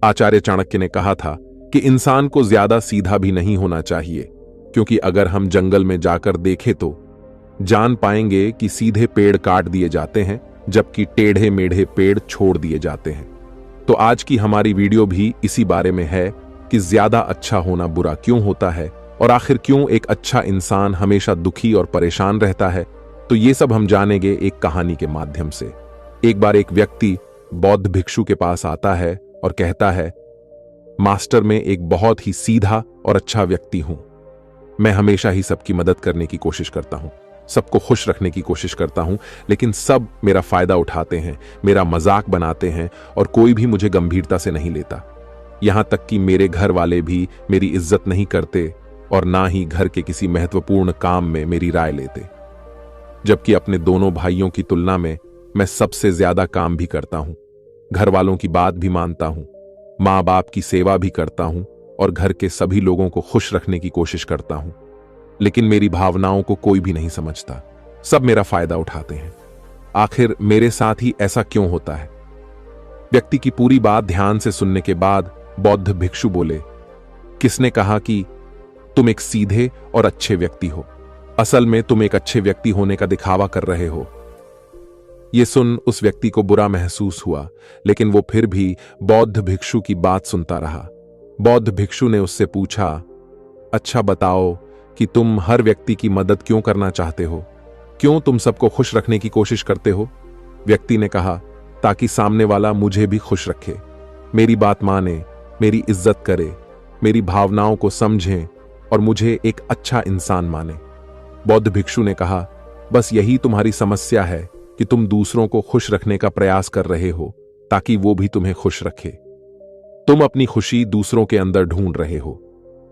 आचार्य चाणक्य ने कहा था कि इंसान को ज्यादा सीधा भी नहीं होना चाहिए, क्योंकि अगर हम जंगल में जाकर देखें तो जान पाएंगे कि सीधे पेड़ काट दिए जाते हैं जबकि टेढ़े मेढ़े पेड़ छोड़ दिए जाते हैं। तो आज की हमारी वीडियो भी इसी बारे में है कि ज्यादा अच्छा होना बुरा क्यों होता है और आखिर क्यों एक अच्छा इंसान हमेशा दुखी और परेशान रहता है। तो ये सब हम जानेंगे एक कहानी के माध्यम से। एक बार एक व्यक्ति बौद्ध भिक्षु के पास आता है और कहता है, मास्टर, मैं एक बहुत ही सीधा और अच्छा व्यक्ति हूं। मैं हमेशा ही सबकी मदद करने की कोशिश करता हूं, सबको खुश रखने की कोशिश करता हूं, लेकिन सब मेरा फायदा उठाते हैं, मेरा मजाक बनाते हैं और कोई भी मुझे गंभीरता से नहीं लेता। यहां तक कि मेरे घर वाले भी मेरी इज्जत नहीं करते और ना ही घर के किसी महत्वपूर्ण काम में मेरी राय लेते। जबकि अपने दोनों भाइयों की तुलना में मैं सबसे ज्यादा काम भी करता हूं, घर वालों की बात भी मानता हूं, मां बाप की सेवा भी करता हूं और घर के सभी लोगों को खुश रखने की कोशिश करता हूं, लेकिन मेरी भावनाओं को कोई भी नहीं समझता। सब मेरा फायदा उठाते हैं। आखिर मेरे साथ ही ऐसा क्यों होता है? व्यक्ति की पूरी बात ध्यान से सुनने के बाद बौद्ध भिक्षु बोले, किसने कहा कि तुम एक सीधे और अच्छे व्यक्ति हो? असल में तुम एक अच्छे व्यक्ति होने का दिखावा कर रहे हो। यह सुन उस व्यक्ति को बुरा महसूस हुआ, लेकिन वो फिर भी बौद्ध भिक्षु की बात सुनता रहा। बौद्ध भिक्षु ने उससे पूछा, अच्छा बताओ कि तुम हर व्यक्ति की मदद क्यों करना चाहते हो? क्यों तुम सबको खुश रखने की कोशिश करते हो? व्यक्ति ने कहा, ताकि सामने वाला मुझे भी खुश रखे, मेरी बात माने, मेरी इज्जत करे, मेरी भावनाओं को समझे और मुझे एक अच्छा इंसान माने। बौद्ध भिक्षु ने कहा, बस यही तुम्हारी समस्या है कि तुम दूसरों को खुश रखने का प्रयास कर रहे हो ताकि वो भी तुम्हें खुश रखे। तुम अपनी खुशी दूसरों के अंदर ढूंढ रहे हो।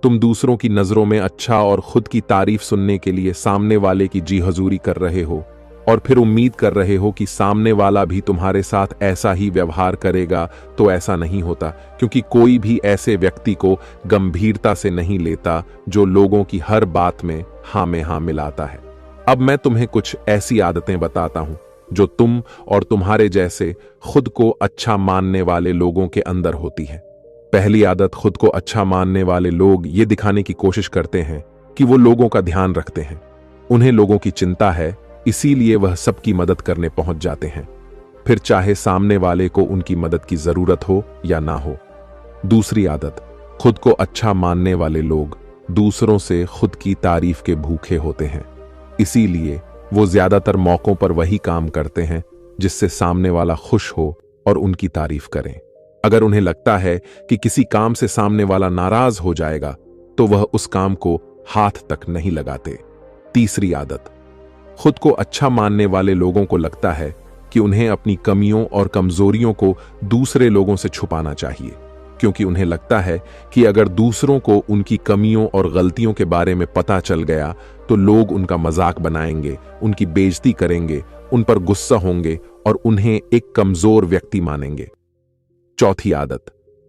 तुम दूसरों की नजरों में अच्छा और खुद की तारीफ सुनने के लिए सामने वाले की जी हजूरी कर रहे हो और फिर उम्मीद कर रहे हो कि सामने वाला भी तुम्हारे साथ ऐसा ही व्यवहार करेगा। तो ऐसा नहीं होता, क्योंकि कोई भी ऐसे व्यक्ति को गंभीरता से नहीं लेता जो लोगों की हर बात में हाँ में हाँ मिलाता है। अब मैं तुम्हें कुछ ऐसी आदतें बताता हूं जो तुम और तुम्हारे जैसे खुद को अच्छा मानने वाले लोगों के अंदर होती है। पहली आदत, खुद को अच्छा मानने वाले लोग ये दिखाने की कोशिश करते हैं कि वो लोगों का ध्यान रखते हैं। उन्हें लोगों की चिंता है, इसीलिए वह सबकी मदद करने पहुंच जाते हैं, फिर चाहे सामने वाले को उनकी मदद की जरूरत हो या ना हो। दूसरी आदत, खुद को अच्छा मानने वाले लोग दूसरों से खुद की तारीफ के भूखे होते हैं, इसीलिए वो ज्यादातर मौकों पर वही काम करते हैं जिससे सामने वाला खुश हो और उनकी तारीफ करें। अगर उन्हें लगता है कि किसी काम से सामने वाला नाराज हो जाएगा तो वह उस काम को हाथ तक नहीं लगाते। तीसरी आदत, खुद को अच्छा मानने वाले लोगों को लगता है कि उन्हें अपनी कमियों और कमजोरियों को दूसरे लोगों से छुपाना चाहिए, क्योंकि उन्हें लगता है कि अगर दूसरों को उनकी कमियों और गलतियों के बारे में पता चल गया तो लोग उनका मजाक बनाएंगे, उनकी बेइज्जती करेंगे, उन पर गुस्सा होंगे और उन्हें एक कमजोर व्यक्ति मानेंगे। चौथी आदत,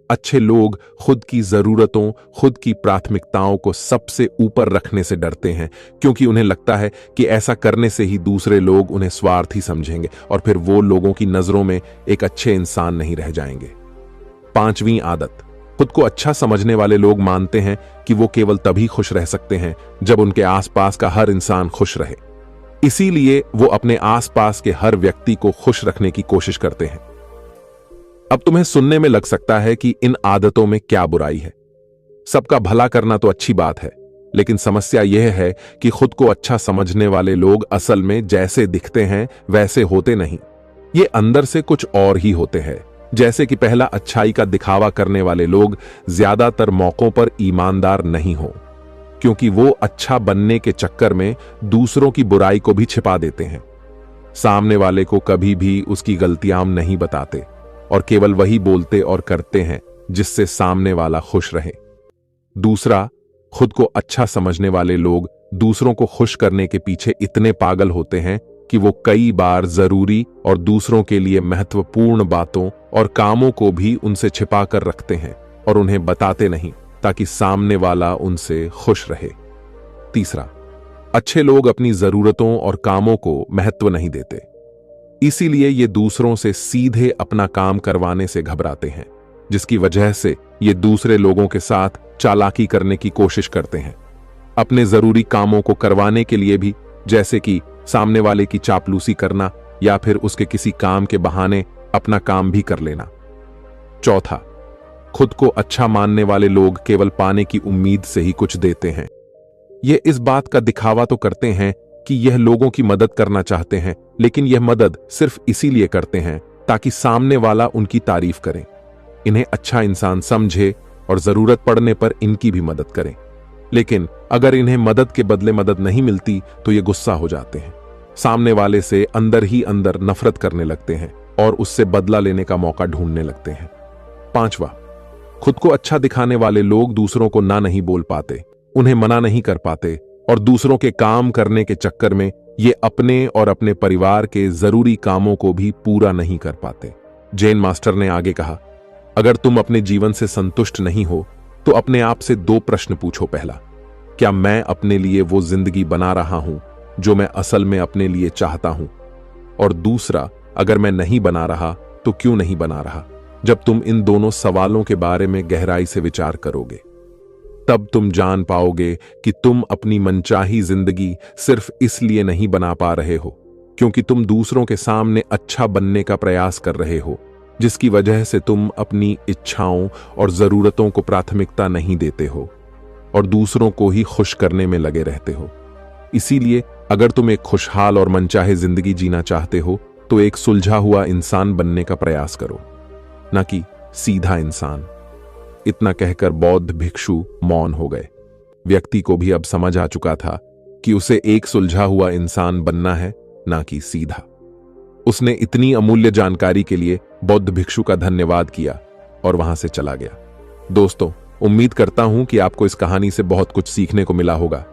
अच्छे लोग खुद की जरूरतों, खुद की प्राथमिकताओं को सबसे ऊपर रखने से डरते हैं, क्योंकि उन्हें लगता है कि ऐसा करने से ही दूसरे लोग उन्हें स्वार्थी समझेंगे और फिर वो लोगों की नजरों में एक अच्छे इंसान नहीं रह जाएंगे। पांचवीं आदत, खुद को अच्छा समझने वाले लोग मानते हैं कि वो केवल तभी खुश रह सकते हैं जब उनके आसपास का हर इंसान खुश रहे, इसीलिए वो अपने आसपास के हर व्यक्ति को खुश रखने की कोशिश करते हैं। अब तुम्हें सुनने में लग सकता है कि इन आदतों में क्या बुराई है। सबका भला करना तो अच्छी बात है, लेकिन समस्या यह है कि खुद को अच्छा समझने वाले लोग असल में जैसे दिखते हैं वैसे होते नहीं। ये अंदर से कुछ और ही होते हैं। जैसे कि पहला, अच्छाई का दिखावा करने वाले लोग ज्यादातर मौकों पर ईमानदार नहीं हो, क्योंकि वो अच्छा बनने के चक्कर में दूसरों की बुराई को भी छिपा देते हैं। सामने वाले को कभी भी उसकी गलतियां नहीं बताते और केवल वही बोलते और करते हैं जिससे सामने वाला खुश रहे। दूसरा, खुद को अच्छा समझने वाले लोग दूसरों को खुश करने के पीछे इतने पागल होते हैं कि वो कई बार जरूरी और दूसरों के लिए महत्वपूर्ण बातों और कामों को भी उनसे छिपा कर रखते हैं और उन्हें बताते नहीं, ताकि सामने वाला उनसे खुश रहे। तीसरा, अच्छे लोग अपनी जरूरतों और कामों को महत्व नहीं देते, इसीलिए ये दूसरों से सीधे अपना काम करवाने से घबराते हैं। जिसकी वजह से ये दूसरे लोगों के साथ चालाकी करने की कोशिश करते हैं, अपने जरूरी कामों को करवाने के लिए भी, जैसे कि सामने वाले की चापलूसी करना या फिर उसके किसी काम के बहाने अपना काम भी कर लेना। चौथा, खुद को अच्छा मानने वाले लोग केवल पाने की उम्मीद से ही कुछ देते हैं। ये इस बात का दिखावा तो करते हैं कि यह लोगों की मदद करना चाहते हैं, लेकिन यह मदद सिर्फ इसीलिए करते हैं ताकि सामने वाला उनकी तारीफ करे, इन्हें अच्छा इंसान समझे और जरूरत पड़ने पर इनकी भी मदद करें। लेकिन अगर इन्हें मदद के बदले मदद नहीं मिलती तो ये गुस्सा हो जाते हैं, सामने वाले से अंदर ही अंदर नफरत करने लगते हैं और उससे बदला लेने का मौका ढूंढने लगते हैं। पांचवा, खुद को अच्छा दिखाने वाले लोग दूसरों को ना नहीं बोल पाते, उन्हें मना नहीं कर पाते और दूसरों के काम करने के चक्कर में ये अपने और अपने परिवार के जरूरी कामों को भी पूरा नहीं कर पाते। जैन मास्टर ने आगे कहा, अगर तुम अपने जीवन से संतुष्ट नहीं हो तो अपने आप से 2 प्रश्न पूछो। पहला, क्या मैं अपने लिए वो जिंदगी बना रहा हूं जो मैं असल में अपने लिए चाहता हूं? और दूसरा, अगर मैं नहीं बना रहा तो क्यों नहीं बना रहा? जब तुम इन दोनों सवालों के बारे में गहराई से विचार करोगे, तब तुम जान पाओगे कि तुम अपनी मनचाही जिंदगी सिर्फ इसलिए नहीं बना पा रहे हो क्योंकि तुम दूसरों के सामने अच्छा बनने का प्रयास कर रहे हो, जिसकी वजह से तुम अपनी इच्छाओं और जरूरतों को प्राथमिकता नहीं देते हो और दूसरों को ही खुश करने में लगे रहते हो। इसीलिए अगर तुम एक खुशहाल और मनचाहे जिंदगी जीना चाहते हो तो एक सुलझा हुआ इंसान बनने का प्रयास करो, न कि सीधा इंसान। इतना कहकर बौद्ध भिक्षु मौन हो गए। व्यक्ति को भी अब समझ आ चुका था कि उसे एक सुलझा हुआ इंसान बनना है, ना कि सीधा। उसने इतनी अमूल्य जानकारी के लिए बौद्ध भिक्षु का धन्यवाद किया और वहां से चला गया। दोस्तों, उम्मीद करता हूं कि आपको इस कहानी से बहुत कुछ सीखने को मिला होगा।